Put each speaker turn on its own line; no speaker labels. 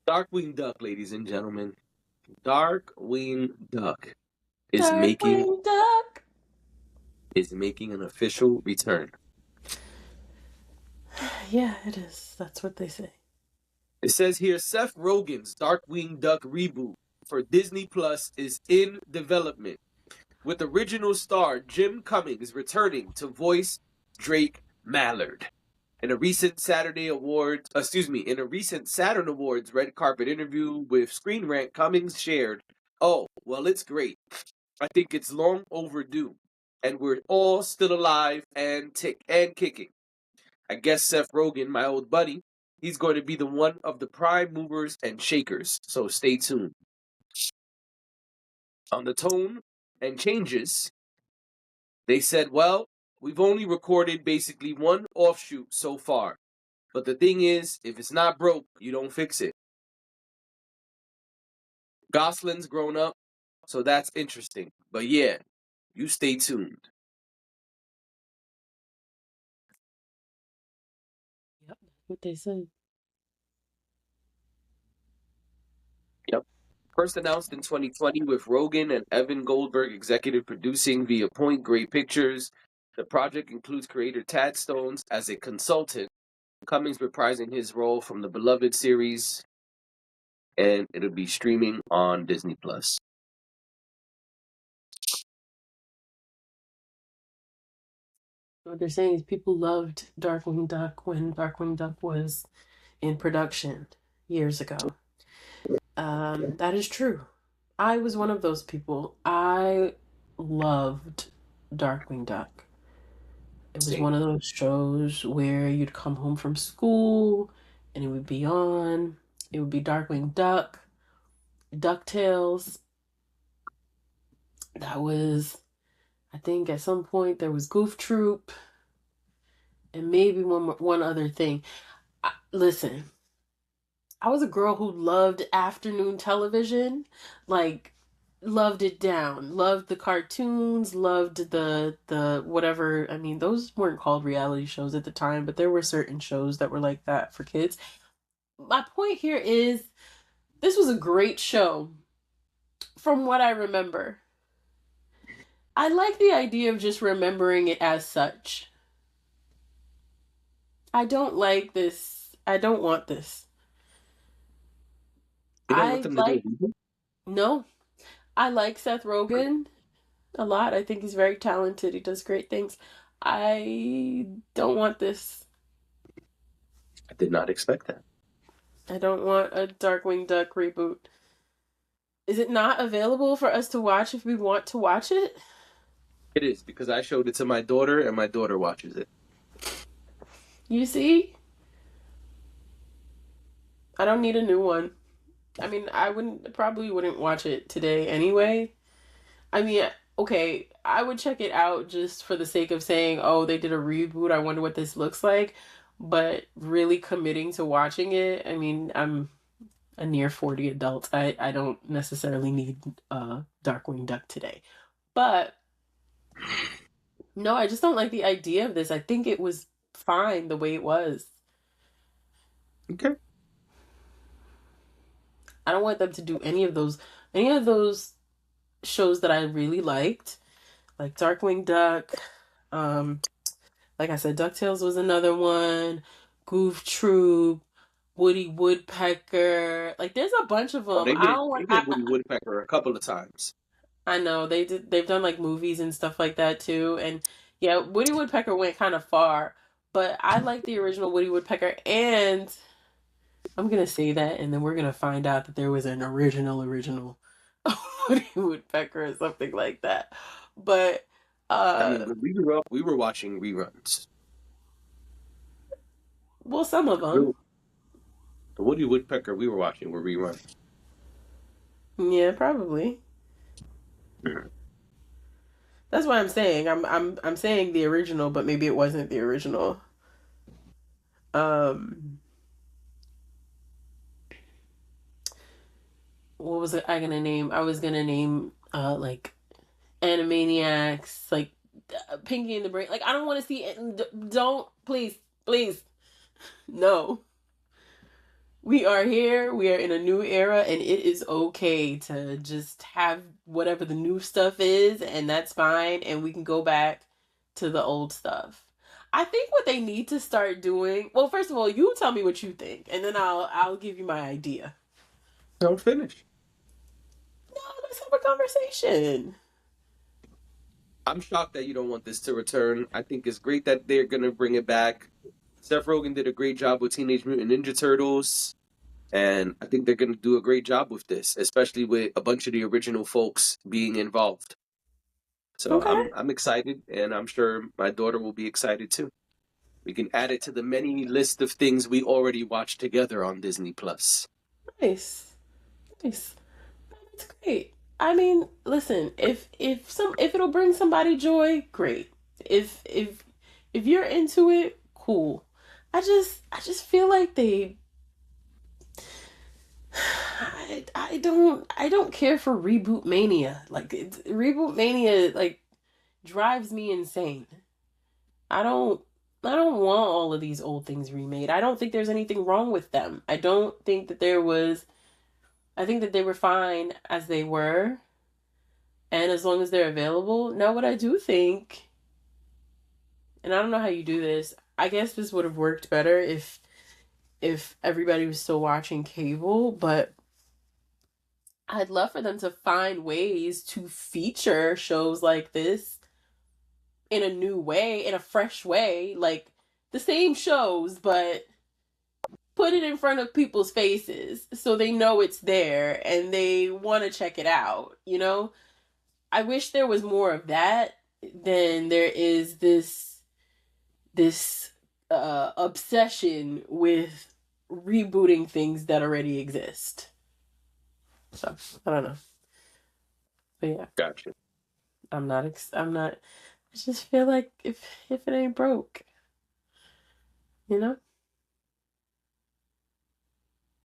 Darkwing Duck, ladies and gentlemen. Darkwing Duck is making
Darkwing Duck.
is making an official return.
Yeah, it is. That's what they say.
It says here Seth Rogen's Darkwing Duck reboot for Disney Plus is in development, with original star Jim Cummings returning to voice Drake Mallard. In a recent Saturn Awards red carpet interview with Screen Rant, Cummings shared, "Oh, well, it's great. I think it's long overdue, and we're all still alive and kicking. I guess Seth Rogen, my old buddy, he's going to be the one of the prime movers and shakers. So stay tuned." On the tone and changes, they said, "Well, we've only recorded basically one offshoot so far. But the thing is, if it's not broke, you don't fix it. Gosling's grown up, so that's interesting. But yeah, you stay tuned."
Yep, that's what they said.
Yep. First announced in 2020 with Rogan and Evan Goldberg executive producing via Point Grey Pictures. The project includes creator Tad Stones as a consultant, Cummings reprising his role from the beloved series, and it'll be streaming on Disney Plus.
What they're saying is people loved Darkwing Duck when Darkwing Duck was in production years ago. That is true. I was one of those people. I loved Darkwing Duck. It was
Same.
one of those shows where you'd come home from school and it would be on. It would be Darkwing Duck, DuckTales. That was, I think at some point there was Goof Troop and maybe one other thing. Listen, I was a girl who loved afternoon television, like loved it down, loved the cartoons, loved the whatever. I mean, those weren't called reality shows at the time, but there were certain shows that were like that for kids. My point here is this was a great show from what I remember. I like the idea of just remembering it as such. I don't like this. I don't want this.
You don't want
I
them to do
like,
it.
no, I like Seth Rogen a lot. I think he's very talented. He does great things. I don't want this.
I did not expect that.
I don't want a Darkwing Duck reboot. Is it not available for us to watch if we want to watch it?
It is because I showed it to my daughter and my daughter watches it.
You see? I don't need a new one. I mean, probably wouldn't watch it today anyway. I mean, okay, I would check it out just for the sake of saying, oh, they did a reboot. I wonder what this looks like. But really committing to watching it, I mean, I'm a near 40 adult. I don't necessarily need Darkwing Duck today. But no, I just don't like the idea of this. I think it was fine the way it was.
Okay.
I don't want them to do any of those shows that I really liked, like Darkwing Duck. Um, like I said, DuckTales was another one. Goof Troop, Woody Woodpecker. Like there's a bunch of
Oh,
them. I don't
they
want.
did Woody Woodpecker a couple of times.
I know they did. They've done like movies and stuff like that too. And yeah, Woody Woodpecker went kind of far, but I like the original Woody Woodpecker. And I'm gonna say that, and then we're gonna find out that there was an original Woody Woodpecker or something like that. But
I mean,
uh,
when we grew up, we were watching reruns.
well, some of them,
The Woody Woodpecker we were watching were reruns.
yeah, probably. That's what I'm saying. I'm saying the original, but maybe it wasn't the original. Um, what was it I gonna name? I was gonna name like Animaniacs, like Pinky and the Brain. Like I don't want to see it. Don't please, please, no. We are here. We are in a new era, and it is okay to just have whatever the new stuff is, and that's fine. And we can go back to the old stuff. I think what they need to start doing. Well, first of all, you tell me what you think, and then I'll give you my idea.
Don't finish.
No, let's have a conversation.
I'm shocked that you don't want this to return. I think it's great that they're gonna bring it back. Seth Rogen did a great job with Teenage Mutant Ninja Turtles, and I think they're gonna do a great job with this, especially with a bunch of the original folks being involved. So
Okay,
I'm excited, and I'm sure my daughter will be excited too. We can add it to the many list of things we already watched together on Disney Plus.
nice, nice. That's great. I mean, listen, if it'll bring somebody joy, great. If you're into it, cool. I just feel like I don't care for reboot mania. Like reboot mania like drives me insane. I don't I don't want all of these old things remade. I don't think there's anything wrong with them. I don't think that there was I think that they were fine as they were and as long as they're available. Now what I do think, and I don't know how you do this. I guess this would have worked better if everybody was still watching cable, but I'd love for them to find ways to feature shows like this in a new way, in a fresh way, like the same shows, but put it in front of people's faces so they know it's there and they want to check it out, you know? I wish there was more of that than there is this obsession with rebooting things that already exist. So, I don't know. But yeah,
Gotcha.
I'm not I just feel like if it ain't broke, you know?